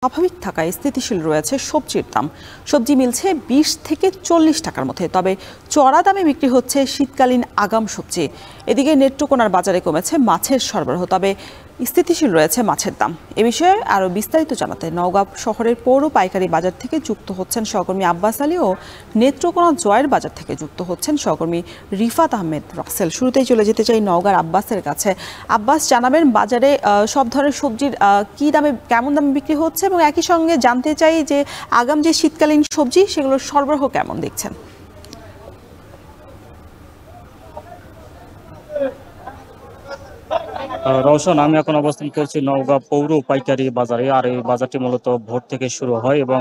স্বাভাবিক থাকায় স্থিতিশীল রয়েছে সবজির দাম। সবজি মিলছে 20 থেকে 40 টাকার মধ্যে, তবে চড়া দামে বিক্রি হচ্ছে শীতকালীন আগাম সবজি। এদিকে নেত্রকোনার বাজারে কমেছে মাছের সরবরাহ, তবে স্থিতিশীল রয়েছে মাছের দাম। এ বিষয়ে আরও বিস্তারিত জানাতে নওগাঁ শহরের পৌর পাইকারি বাজার থেকে যুক্ত হচ্ছেন সহকর্মী আব্বাস আলী ও নেত্রকোনা জয়ের বাজার থেকে যুক্ত হচ্ছেন সহকর্মী রিফাত আহমেদ রাসেল। শুরুতেই চলে যেতে চাই নওগাঁর আব্বাসের কাছে। আব্বাস, জানাবেন বাজারে সব ধরনের সবজির কি দামে, কেমন দামে বিক্রি হচ্ছে, এবং একই সঙ্গে জানতে চাই যে আগাম যে শীতকালীন সবজি সেগুলোর সরবরাহ কেমন দেখছেন? রওশন, আমি এখন অবস্থান করছি নওগাঁ পৌর পাইকারি বাজারে। আর এই বাজারটি মূলত ভোর থেকে শুরু হয় এবং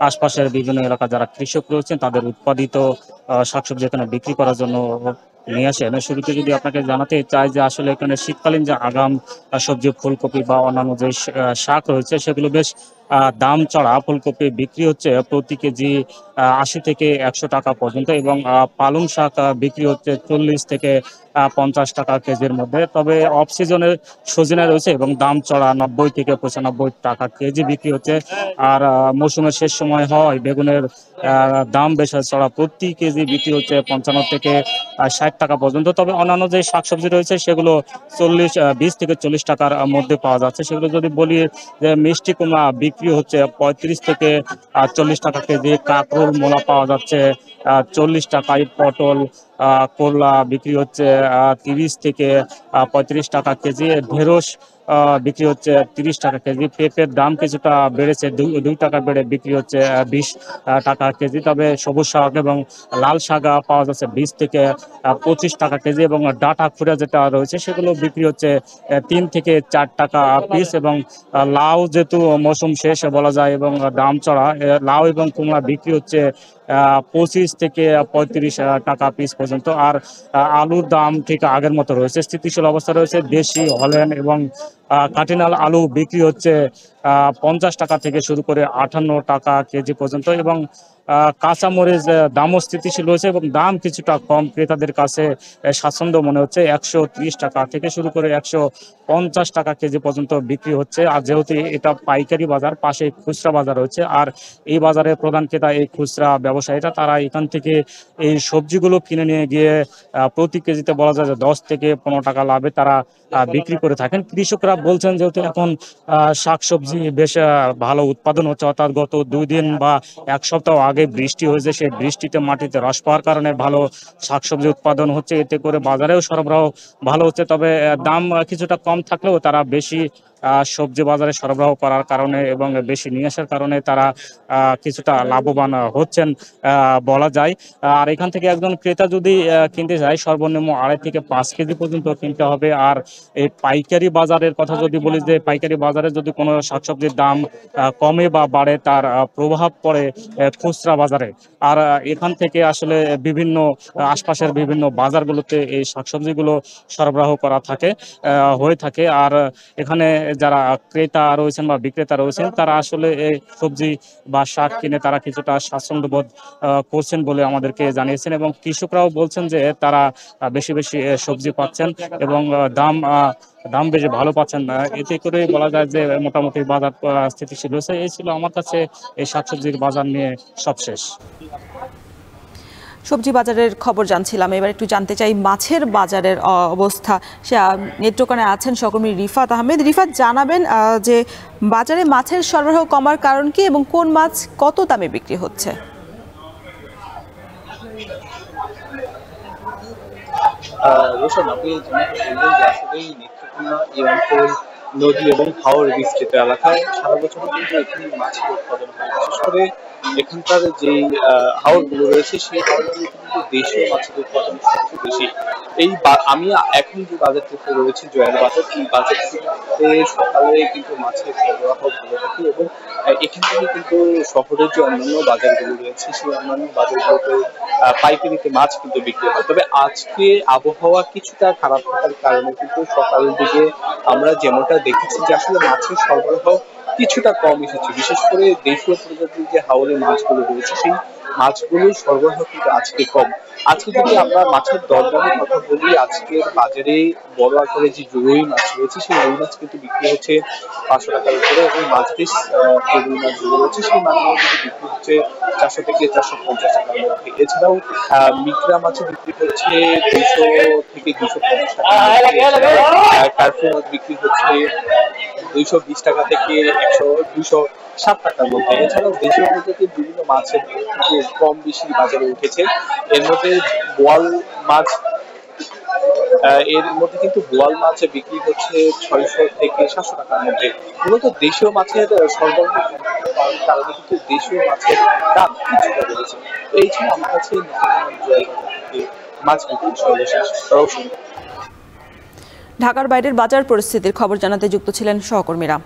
আশপাশের বিভিন্ন এলাকা যারা কৃষক রয়েছেন তাদের উৎপাদিত শাকসবজি এখানে বিক্রি করার জন্য নিয়ে আসে। শুরুতে যদি আপনাকে জানাতে চাই যে আসলে এখানে শীতকালীন যে আগাম সবজি, ফুলকপি বা অন্যান্য যে শাক রয়েছে সেগুলো বেশ দাম চড়া। ফুলকপি বিক্রি হচ্ছে প্রতি কেজি 80 থেকে 100 টাকা পর্যন্ত, এবং পালং শাক বিক্রি হচ্ছে 40 থেকে 50 টাকা কেজির মধ্যে। তবে অফ সিজনে সজনে রয়েছে এবং দাম চড়া 90 থেকে 95 টাকা কেজি বিক্রি হচ্ছে। আর মৌসুমের শেষ সময় হয় বেগুনের দাম বেশ চড়া, প্রতি কেজি বিক্রি হচ্ছে 55 থেকে 60 টাকা পর্যন্ত। তবে অন্যান্য যে শাকসবজি রয়েছে সেগুলো 20 থেকে 40 টাকার মধ্যে পাওয়া যাচ্ছে। সেগুলো যদি বলি যে মিষ্টি কুমড়া বিক্রি হচ্ছে 35 থেকে 40 টাকা কেজি, কাঁকরোল মোলা পাওয়া যাচ্ছে 40 টাকায়, পটল করলা বিক্রি হচ্ছে 30 থেকে 35 টাকা কেজি, ঢেঁড়স বিক্রি হচ্ছে 30 টাকা কেজি। পেঁপের দাম কিছুটা বেড়েছে, 2 টাকা বেড়ে বিক্রি হচ্ছে 20 টাকা কেজি। তবে সবুজ শাক এবং লাল শাক পাওয়া যাচ্ছে 20 থেকে 25 টাকা কেজি, এবং ডাঁটা খুঁড়া যেটা রয়েছে সেগুলো বিক্রি হচ্ছে 3 থেকে 4 টাকা পিস। এবং লাউ যেহেতু মৌসুম শেষ বলা যায় এবং দাম চড়া, লাউ এবং কুমড়া বিক্রি হচ্ছে 25 থেকে 35 টাকা পিস পর্যন্ত। আর আলুর দাম ঠিক আগের মতো রয়েছে, স্থিতিশীল অবস্থা রয়েছে। দেশি, হল্যান্ড এবং কাটিনাল আলু বিক্রি হচ্ছে 50 টাকা থেকে শুরু করে 58 টাকা কেজি পর্যন্ত, এবং কাঁচামরিচ দামও স্থিতিশীল রয়েছে এবং দাম কিছুটা কম। ক্রেতাদের কাছে স্বাচ্ছন্দ্য মনে হচ্ছে। 130 টাকা থেকে শুরু করে 150 টাকা কেজি পর্যন্ত বিক্রি হচ্ছে। আর যেহেতু এটা পাইকারি বাজার, পাশে খুচরা বাজার রয়েছে, আর এই বাজারের প্রধান ক্রেতা এই খুচরা ব্যবসায়ীরা, তারা এখান থেকে এই সবজিগুলো কিনে নিয়ে গিয়ে প্রতি কেজিতে বলা যায় যে 10 থেকে 15 টাকা লাভে তারা বিক্রি করে থাকেন। কৃষকরা বলছেন যেহেতু এখন শাকসবজি বেশ ভালো উৎপাদন হচ্ছে, অর্থাৎ গত 2 দিন বা 1 সপ্তাহ আগে বৃষ্টি হয়েছে, সেই বৃষ্টিতে মাটিতে রস পাওয়ার কারণে ভালো শাকসবজি উৎপাদন হচ্ছে, এতে করে বাজারেও সরবরাহ ভালো হচ্ছে। তবে দাম কিছুটা কম থাকলেও তারা বেশি সবজি বাজারে সরবরাহ করার কারণে এবং বেশি নিয়ে আসার কারণে তারা কিছুটা লাভবান হচ্ছেন বলা যায়। আর এখান থেকে একজন ক্রেতা যদি কিনতে যায় সর্বনিম্ন 2.5 থেকে 5 কেজি পর্যন্ত কিনতে হবে। আর এই পাইকারি বাজারের কথা যদি বলি, যে পাইকারি বাজারে যদি কোনো শাকসবজির দাম কমে বা বাড়ে, তার প্রভাব পড়ে খুচরা বাজারে। আর এখান থেকে আসলে বিভিন্ন আশপাশের বিভিন্ন বাজারগুলোতে এই শাকসবজিগুলো সরবরাহ করা হয়ে থাকে। আর এখানে যারা ক্রেতা রয়েছেন বা বিক্রেতা রয়েছেন, তারা আসলে এই সবজি বা শাক কিনে তারা কিছুটা স্বাচ্ছন্দ্য বোধ করছেন বলে আমাদেরকে জানিয়েছেন, এবং কৃষকরাও বলছেন যে তারা বেশি বেশি সবজি পাচ্ছেন এবং দাম বেশি ভালো পাচ্ছেন। এতে করে বলা যায় যে মোটামুটি বাজার স্থিতিশীল হয়েছে। এই ছিল আমার কাছে এই শাকসবজির বাজার নিয়ে সবশেষ। সবজি বাজারের খবর জানছিলাম, এবার একটু জানতে চাই মাছের বাজারের অবস্থা। সে নেত্রকোনায় আছেন সহকর্মী রিফাত আহমেদ। রিফাত, জানাবেন যে বাজারে মাছের সরবরাহ কমার কারণ কি এবং কোন মাছ কত দামে বিক্রি হচ্ছে? নদী এবং হাওর বিস্তৃত এলাকায় সারা বছর কিন্তু এখানে মাছের উৎপাদন হয়। বিশেষ করে এখানকার যে হাওর গুলো রয়েছে সেই হাওরগুলো কিন্তু দেশীয় মাছের উৎপাদন সবচেয়ে বেশি। আমি এখন যে বাজারটিতে রয়েছে জয়ের বাজার, এই বাজারটিতে সকালে কিন্তু মাছের সরবরাহ ভালো থাকে এবং এখান থেকে কিন্তু শহরের যে অন্যান্য বাজারগুলো রয়েছে সেই অন্যান্য বাজারগুলোতে পাইকারিতে মাছ কিন্তু বিক্রি হয়। তবে আজকে আবহাওয়া কিছুটা খারাপ থাকার কারণে কিন্তু সকালের দিকে আমরা যেমনটা দেখেছি যে আসলে মাছের সরবরাহ কিছুটা কম এসেছে। বিশেষ করে দেশীয় প্রজাতির যে হাওরের মাছগুলো রয়েছে সেই মাছগুলোর সরবরাহ কিন্তু আজকে কম। আজকে যদি আমরা মাছের দরদামের কথা বলি, আজকের বাজারে বড় আকারে যে রুই মাছ রয়েছে সেই রুই মাছ কিন্তু বিক্রি হচ্ছে 500 টাকার উপরে, এবং মাঝারিস যে রুই মাছগুলো রয়েছে সেই মাছগুলো কিন্তু বিক্রি হচ্ছে 400 থেকে 450 টাকার মধ্যে। এছাড়াও মিকরা মাছে বিক্রি হচ্ছে 200 থেকে 250 টাকার মধ্যে। কার্পু মাছ বিক্রি হচ্ছে 220 টাকা থেকে 260 টাকার মধ্যে। এছাড়াও দেশীয় প্রজাতির বিভিন্ন মাছের কিন্তু কম বেশি বাজারে উঠেছে। এর মধ্যে বোয়াল মাছ কিন্তু বোয়াল মাছ বিক্রি হচ্ছে 600 থেকে 700 টাকার মধ্যে। মূলত দেশীয় মাছের সরবরাহ করার কারণে কিন্তু দেশীয় মাছের দাম কিছুটা বেড়েছে। এই ছিল আমার কাছে মাছ বিক্রি সর্বশেষ। ঢাকার বাইরের বাজার পরিস্থিতির খবর জানাতে যুক্ত ছিলেন সহকর্মীরা।